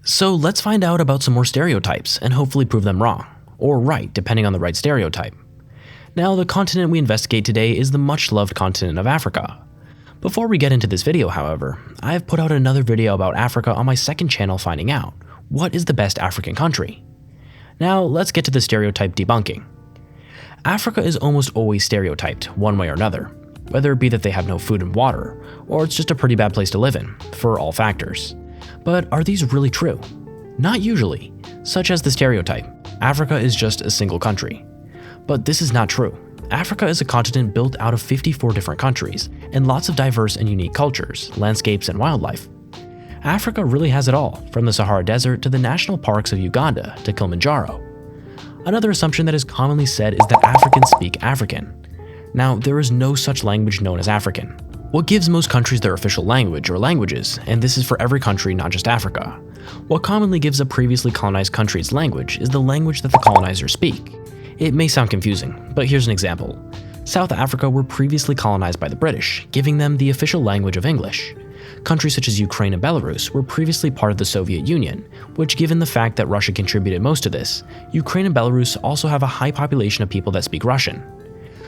So let's find out about some more stereotypes and hopefully prove them wrong, or right depending on the right stereotype. Now, the continent we investigate today is the much loved continent of Africa. Before we get into this video, however, I have put out another video about Africa on my second channel finding out, what is the best African country? Now, let's get to the stereotype debunking. Africa is almost always stereotyped, one way or another, whether it be that they have no food and water, or it's just a pretty bad place to live in, for all factors. But are these really true? Not usually, such as the stereotype, Africa is just a single country. But this is not true. Africa is a continent built out of 54 different countries, and lots of diverse and unique cultures, landscapes, and wildlife. Africa really has it all, from the Sahara Desert to the national parks of Uganda to Kilimanjaro. Another assumption that is commonly said is that Africans speak African. Now, there is no such language known as African. What gives most countries their official language or languages, and this is for every country, not just Africa. What commonly gives a previously colonized country its language is the language that the colonizers speak. It may sound confusing, but here's an example. South Africa were previously colonized by the British, giving them the official language of English. Countries such as Ukraine and Belarus were previously part of the Soviet Union, which, given the fact that Russia contributed most to this, Ukraine and Belarus also have a high population of people that speak Russian.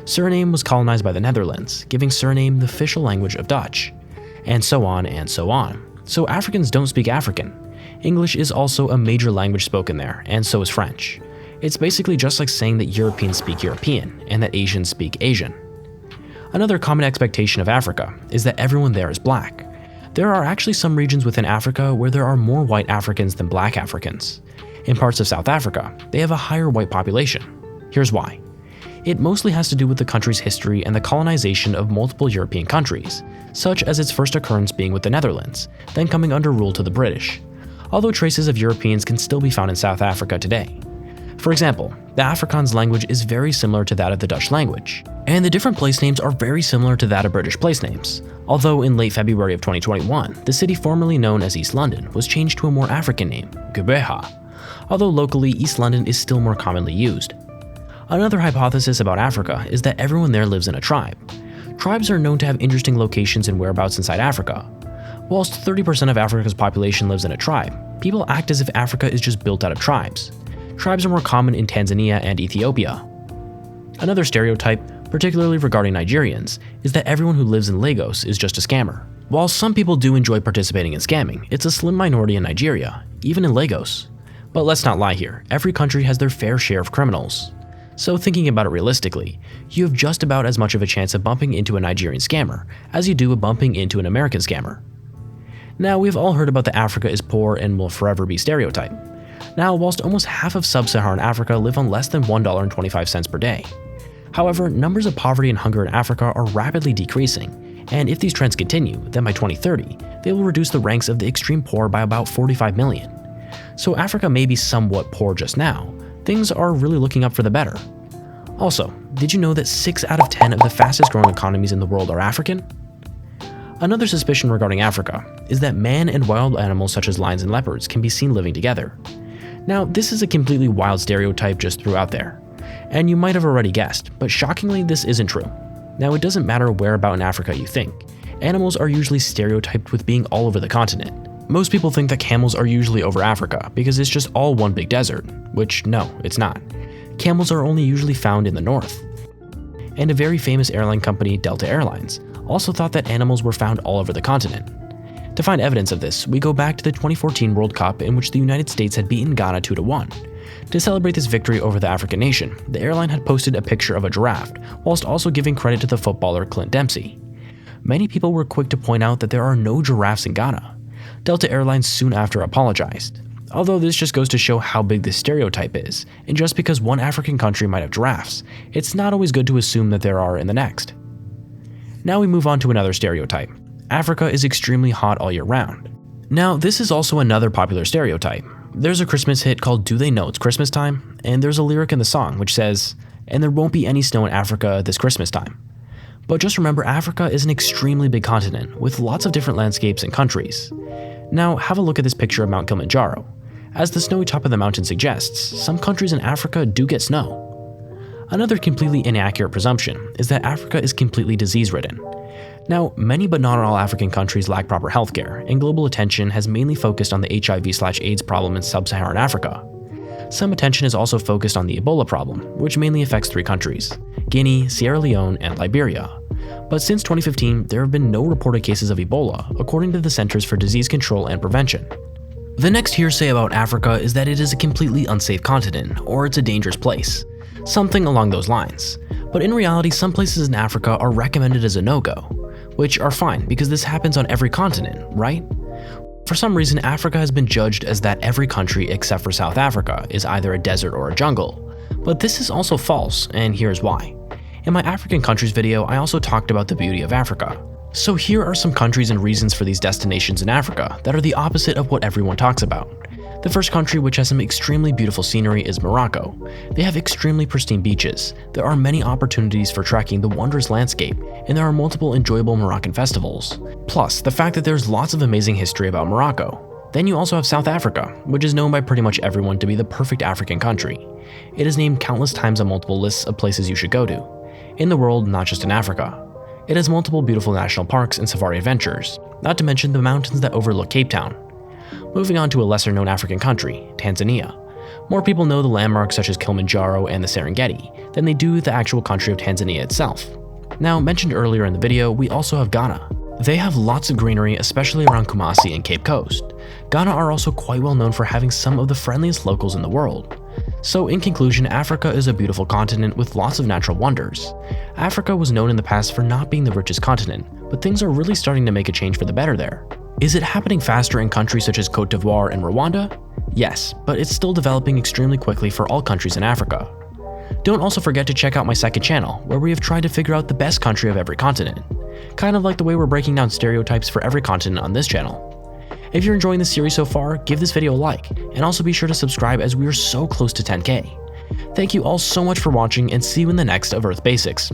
Suriname was colonized by the Netherlands, giving Suriname the official language of Dutch. And so on and so on. So Africans don't speak African. English is also a major language spoken there, and so is French. It's basically just like saying that Europeans speak European, and that Asians speak Asian. Another common expectation of Africa is that everyone there is black. There are actually some regions within Africa where there are more white Africans than black Africans. In parts of South Africa, they have a higher white population. Here's why. It mostly has to do with the country's history and the colonization of multiple European countries, such as its first occurrence being with the Netherlands, then coming under rule to the British, although traces of Europeans can still be found in South Africa today. For example, the Afrikaans language is very similar to that of the Dutch language, and the different place names are very similar to that of British place names, although in late February of 2021, the city formerly known as East London was changed to a more African name, Gqeberha, although locally East London is still more commonly used. Another hypothesis about Africa is that everyone there lives in a tribe. Tribes are known to have interesting locations and whereabouts inside Africa. Whilst 30% of Africa's population lives in a tribe, people act as if Africa is just built out of tribes. Tribes are more common in Tanzania and Ethiopia. Another stereotype, particularly regarding Nigerians, is that everyone who lives in Lagos is just a scammer. While some people do enjoy participating in scamming, it's a slim minority in Nigeria, even in Lagos. But let's not lie here, every country has their fair share of criminals. So thinking about it realistically, you have just about as much of a chance of bumping into a Nigerian scammer as you do of bumping into an American scammer. Now, we've all heard about the Africa is poor and will forever be stereotype. Now, whilst almost half of sub-Saharan Africa live on less than $1.25 per day. However, numbers of poverty and hunger in Africa are rapidly decreasing, and if these trends continue, then by 2030, they will reduce the ranks of the extreme poor by about 45 million. So Africa may be somewhat poor just now, things are really looking up for the better. Also, did you know that 6 out of 10 of the fastest growing economies in the world are African? Another suspicion regarding Africa is that man and wild animals such as lions and leopards can be seen living together. Now, this is a completely wild stereotype just threw out there, and you might have already guessed, but shockingly this isn't true. Now, it doesn't matter whereabout in Africa you think, animals are usually stereotyped with being all over the continent. Most people think that camels are usually over Africa because it's just all one big desert, which no, it's not. Camels are only usually found in the north. And a very famous airline company, Delta Airlines, also thought that animals were found all over the continent. To find evidence of this, we go back to the 2014 World Cup in which the United States had beaten Ghana 2-1. To celebrate this victory over the African nation, the airline had posted a picture of a giraffe, whilst also giving credit to the footballer Clint Dempsey. Many people were quick to point out that there are no giraffes in Ghana. Delta Airlines soon after apologized. Although this just goes to show how big this stereotype is, and just because one African country might have giraffes, it's not always good to assume that there are in the next. Now we move on to another stereotype. Africa is extremely hot all year round. Now, this is also another popular stereotype. There's a Christmas hit called Do They Know It's Christmas Time? And there's a lyric in the song which says, "And there won't be any snow in Africa this Christmas time." But just remember, Africa is an extremely big continent with lots of different landscapes and countries. Now, have a look at this picture of Mount Kilimanjaro. As the snowy top of the mountain suggests, some countries in Africa do get snow. Another completely inaccurate presumption is that Africa is completely disease-ridden. Now, many but not all African countries lack proper healthcare, and global attention has mainly focused on the HIV/AIDS problem in sub-Saharan Africa. Some attention is also focused on the Ebola problem, which mainly affects 3 countries: Guinea, Sierra Leone, and Liberia. But since 2015, there have been no reported cases of Ebola, according to the Centers for Disease Control and Prevention. The next hearsay about Africa is that it is a completely unsafe continent, or it's a dangerous place. Something along those lines. But in reality, some places in Africa are recommended as a no-go, which are fine because this happens on every continent, right? For some reason, Africa has been judged as that every country except for South Africa is either a desert or a jungle. But this is also false, and here's why. In my African countries video, I also talked about the beauty of Africa. So here are some countries and reasons for these destinations in Africa that are the opposite of what everyone talks about. The first country which has some extremely beautiful scenery is Morocco. They have extremely pristine beaches, there are many opportunities for trekking the wondrous landscape, and there are multiple enjoyable Moroccan festivals. Plus, the fact that there's lots of amazing history about Morocco. Then you also have South Africa, which is known by pretty much everyone to be the perfect African country. It is named countless times on multiple lists of places you should go to. In the world, not just in Africa. It has multiple beautiful national parks and safari adventures, not to mention the mountains that overlook Cape Town. Moving on to a lesser known African country, Tanzania. More people know the landmarks such as Kilimanjaro and the Serengeti than they do the actual country of Tanzania itself. Now, mentioned earlier in the video, we also have Ghana. They have lots of greenery, especially around Kumasi and Cape Coast. Ghana are also quite well known for having some of the friendliest locals in the world. So in conclusion, Africa is a beautiful continent with lots of natural wonders. Africa was known in the past for not being the richest continent, but things are really starting to make a change for the better there. Is it happening faster in countries such as Cote d'Ivoire and Rwanda? Yes, but it's still developing extremely quickly for all countries in Africa. Don't also forget to check out my second channel, where we have tried to figure out the best country of every continent. Kind of like the way we're breaking down stereotypes for every continent on this channel. If you're enjoying this series so far, give this video a like, and also be sure to subscribe as we are so close to 10K. Thank you all so much for watching, and see you in the next of Earth Basics.